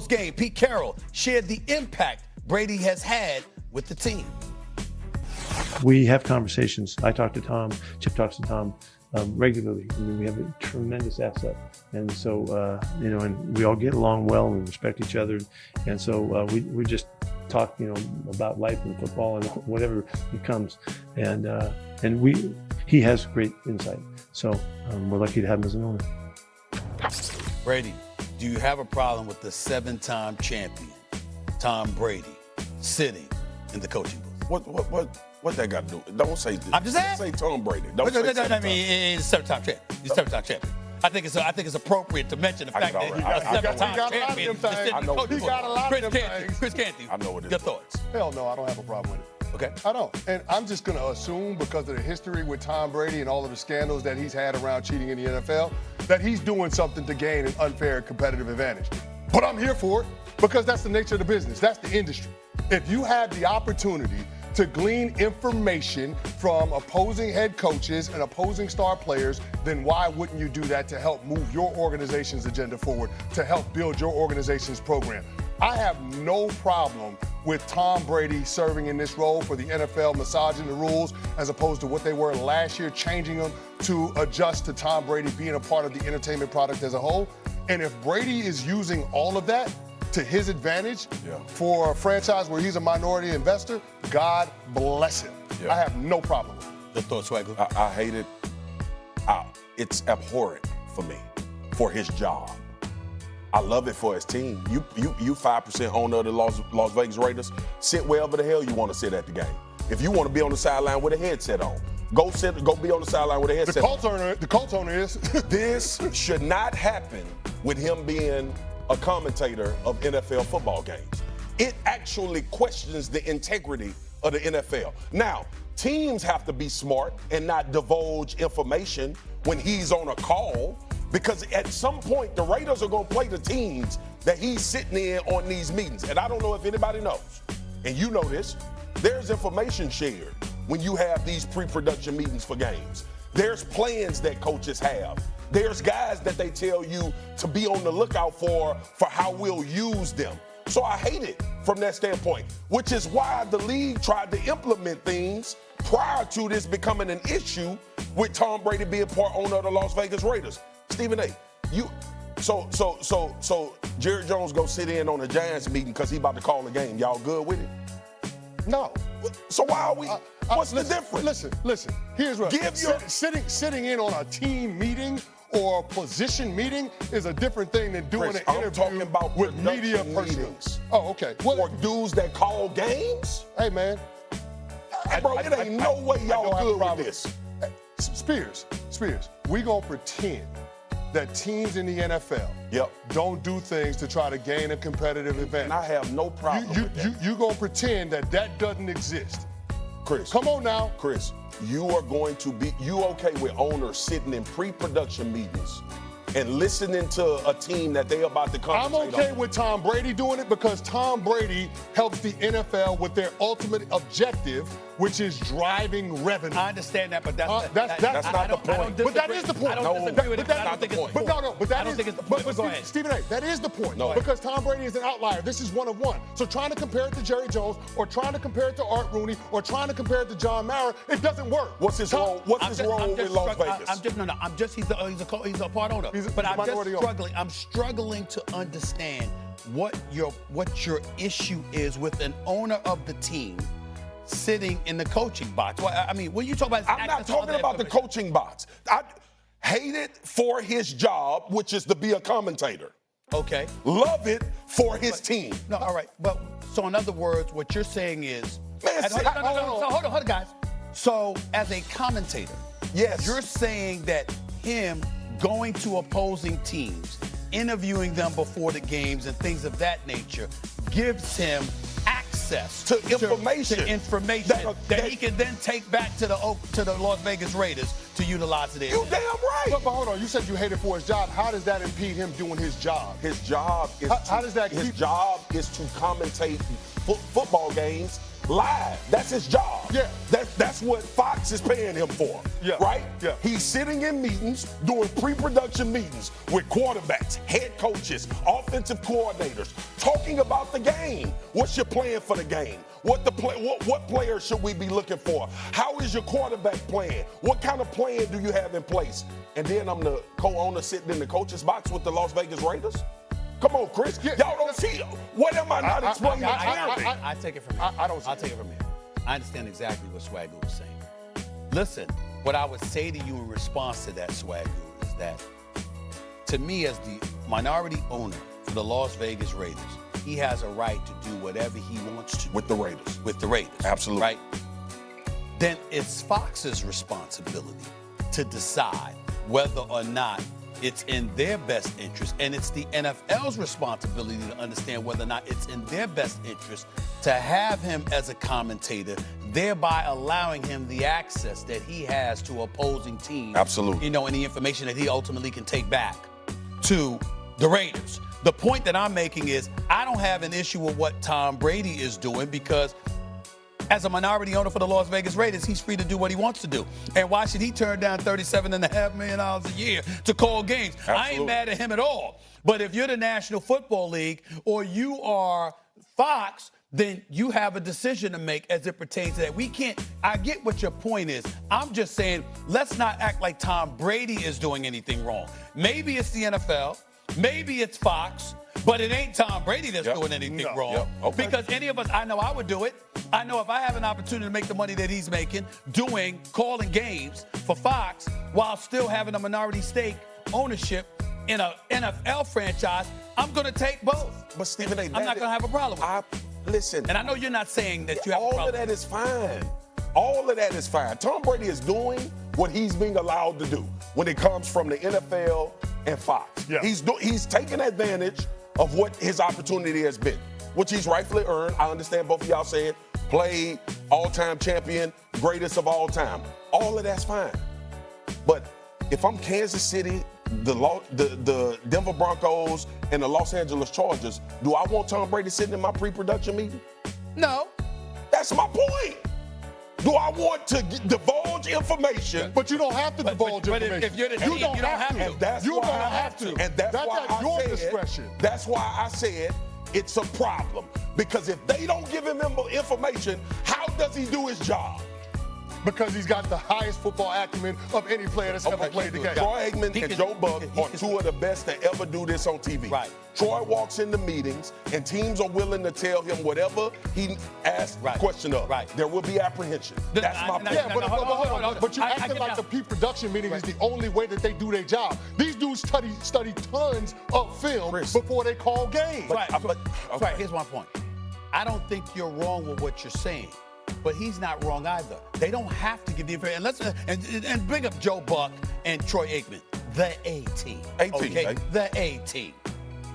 Post-game, Pete Carroll shared the impact Brady has had with the team. We have conversations. I talk to Tom. Chip talks to Tom regularly. I mean, we have a tremendous asset. And so, and we all get along well and we respect each other. And so we just talk, about life and football and whatever it comes. And he has great insight. So we're lucky to have him as an owner. Brady, do you have a problem with the 7-time champion, Tom Brady, sitting in the coaching booth? What that got to do? Don't say this. I'm just asking. Don't say Tom Brady. Don't say I mean, he's a 7-time champion. He's a 7-time champion. I think it's appropriate to mention the fact that he's a 7-time champion. He got a lot of them things. Chris Canty, I know what it is. Your thoughts? Hell no, I don't have a problem with it. Okay. I don't. And I'm just going to assume, because of the history with Tom Brady and all of the scandals that he's had around cheating in the NFL, that he's doing something to gain an unfair competitive advantage. But I'm here for it because that's the nature of the business. That's the industry. If you have the opportunity to glean information from opposing head coaches and opposing star players, then why wouldn't you do that to help move your organization's agenda forward, to help build your organization's program? I have no problem with Tom Brady serving in this role for the NFL, massaging the rules as opposed to what they were last year, changing them to adjust to Tom Brady being a part of the entertainment product as a whole. And if Brady is using all of that to his advantage for a franchise where he's a minority investor, God bless him. Yeah. I have no problem with it. The thoughts, Swagger? I hate it. It's abhorrent for me, for his job. I love it for his team. You 5% owner of the Las Vegas Raiders. Sit wherever the hell you want to sit at the game. If you want to be on the sideline with a headset on, go be on the sideline with a headset on. The Colts owner is. This should not happen with him being a commentator of NFL football games. It actually questions the integrity of the NFL. Now, teams have to be smart and not divulge information when he's on a call, because at some point the Raiders are going to play the teams that he's sitting in on these meetings. And I don't know if anybody knows, and you know this, there's information shared when you have these pre-production meetings for games. There's plans that coaches have. There's guys that they tell you to be on the lookout for how we'll use them. So I hate it from that standpoint, which is why the league tried to implement things prior to this becoming an issue with Tom Brady being part owner of the Las Vegas Raiders. Stephen A., so Jerry Jones go sit in on a Giants meeting because he about to call a game. Y'all good with it? No. So why are we? What's the difference? Listen. Here's what. Sitting in on a team meeting or a position meeting is a different thing than doing Chris, an interview I'm talking about with media persons. Oh, okay. Or dudes that call games. Hey, man. Bro, it ain't no way y'all good with this. Spears, we gonna pretend that teams in the NFL don't do things to try to gain a competitive advantage. And I have no problem with that. You gonna pretend that doesn't exist. Chris. Come on now. Chris, you okay with owners sitting in pre-production meetings and listening to a team that they about to come? I'm okay with Tom Brady doing it because Tom Brady helps the NFL with their ultimate objective, which is driving revenue. I understand that, but that's not the point. But that is the point. I don't disagree with it. But I don't think it's the point. But that is the point. But go ahead. Stephen A., that is the point. No. Because Tom Brady is an outlier. This is one of one. So trying to compare it to Jerry Jones or trying to compare it to Art Rooney or trying to compare it to John Mara, it doesn't work. What's his role with Las Vegas? He's a part owner. I'm struggling to understand what your issue is with an owner of the team sitting in the coaching box. Well, I mean, when you talk about, I'm not talking about the coaching box. I hate it for his job, which is to be a commentator. Okay. Love it for his team. No, all right. But so in other words, what you're saying is, hold on, guys. So as a commentator, yes, you're saying that him going to opposing teams, interviewing them before the games and things of that nature, gives him access to information that he can then take back to the Las Vegas Raiders to utilize it. You damn right. But hold on, you said you hate it for his job. How does that impede him doing his job? His job is how does that his job is to commentate football games live. That's his job. Yeah. That's what Fox is paying him for. Yeah. Right? Yeah. He's sitting in meetings, doing pre-production meetings with quarterbacks, head coaches, offensive coordinators, talking about the game. What's your plan for the game? What players should we be looking for? How is your quarterback playing? What kind of plan do you have in place? And then I'm the co-owner sitting in the coach's box with the Las Vegas Raiders? Come on, Chris. Yeah. Y'all don't see it. What am I not explaining clearly? I take it from here. I don't see I'll take it from here. I understand exactly what Swagoo was saying. Listen, what I would say to you in response to that, Swagoo, is that to me, as the minority owner for the Las Vegas Raiders, he has a right to do whatever he wants to With the Raiders. with the Raiders. Absolutely. Right? Then it's Fox's responsibility to decide whether or not it's in their best interest, and it's the NFL's responsibility to understand whether or not it's in their best interest to have him as a commentator, thereby allowing him the access that he has to opposing teams. Absolutely. You know, and the information that he ultimately can take back to the Raiders. The point that I'm making is I don't have an issue with what Tom Brady is doing, because as a minority owner for the Las Vegas Raiders, he's free to do what he wants to do. And why should he turn down $37.5 million a year to call games? Absolutely. I ain't mad at him at all. But if you're the National Football League or you are Fox, then you have a decision to make as it pertains to that. We can't, I get what your point is. I'm just saying, let's not act like Tom Brady is doing anything wrong. Maybe it's the NFL, maybe it's Fox, but it ain't Tom Brady that's doing anything wrong. Yep. Okay. Because any of us, I know I would do it. I know if I have an opportunity to make the money that he's making, calling games for Fox while still having a minority stake ownership in an NFL franchise, I'm going to take both. But Stephen A. I'm not going to have a problem with it. Listen. And I know you're not saying that you have a all problem. of that is fine. All of that is fine. Tom Brady is doing what he's being allowed to do when it comes from the NFL and Fox. Yeah. He's taking advantage of what his opportunity has been, which he's rightfully earned. I understand both of y'all saying play, all-time champion, greatest of all time. All of that's fine. But if I'm Kansas City, the Denver Broncos, and the Los Angeles Chargers, do I want Tom Brady sitting in my pre-production meeting? No. That's my point. Do I want to divulge information? But you don't have to divulge but information. if you're the team, you don't have to. And that's You're why gonna I have to. And that's why at your I said, discretion. That's why I said it's a problem. Because if they don't give him information, how does he do his job? Because he's got the highest football acumen of any player that's ever played the game. Troy Aikman and Joe Buck are can- two of the best to ever do this on TV. Right. Troy walks into meetings, and teams are willing to tell him whatever he asks a question of. Right. There will be apprehension. That's my point. Yeah, but hold on. But you I acting get like that. the pre-production meeting is the only way that they do their job. These dudes study tons of film before they call games. Right, here's my point. I don't think you're wrong with what you're saying, but he's not wrong either. They don't have to give the information. And bring up Joe Buck and Troy Aikman, the A-team. A-team, right? The A-team.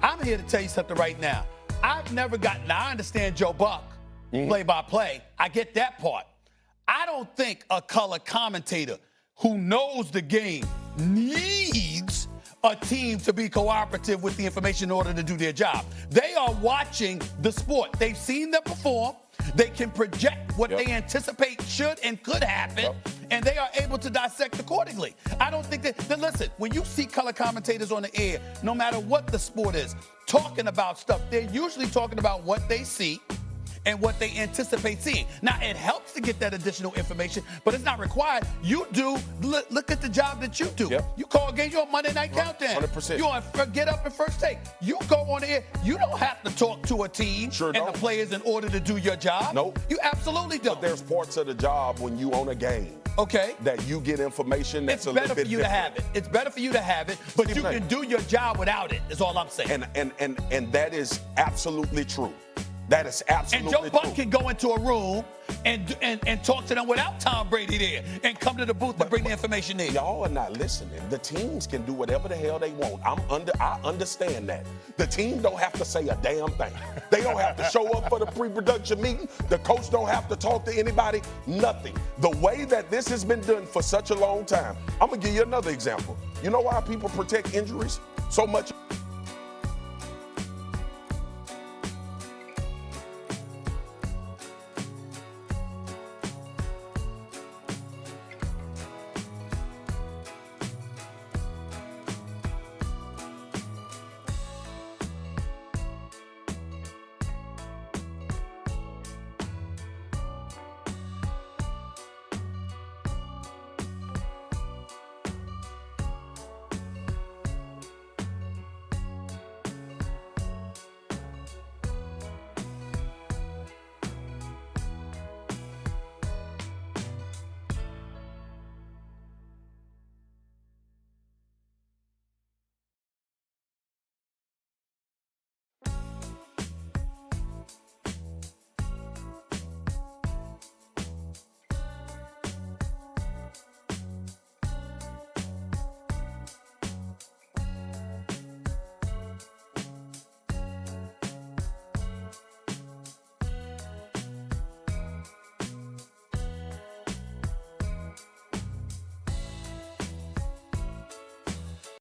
I'm here to tell you something right now. I've never gotten, now I understand Joe Buck, play-by-play. I get that part. I don't think a color commentator who knows the game needs a team to be cooperative with the information in order to do their job. They are watching the sport. They've seen them perform. They can project what they anticipate should and could happen, and they are able to dissect accordingly. I don't think that, listen, when you see color commentators on the air, no matter what the sport is, talking about stuff, they're usually talking about what they see and what they anticipate seeing. Now, it helps to get that additional information, but it's not required. You do, look at the job that you do. Yep. You call games, you're on Monday Night Countdown. 100%. You're on Get Up and First Take. You go on the air. You don't have to talk to a team Sure and don't. the players in order to do your job. Nope. You absolutely don't. But there's parts of the job when you own a game Okay. that you get information that's It's a better little for bit you to different. have it. It's better for you to have it, but you Stephen A. can do your job without it, is all I'm saying. And that is absolutely true. That is And absolutely Joe Buck true. can go into a room and talk to them without Tom Brady there and come to the booth to bring the information in. Y'all are not listening. The teams can do whatever the hell they want. I understand that. The team don't have to say a damn thing. They don't have to show up for the pre-production meeting. The coach don't have to talk to anybody. Nothing. The way that this has been done for such a long time. I'm gonna give you another example. You know why people protect injuries so much?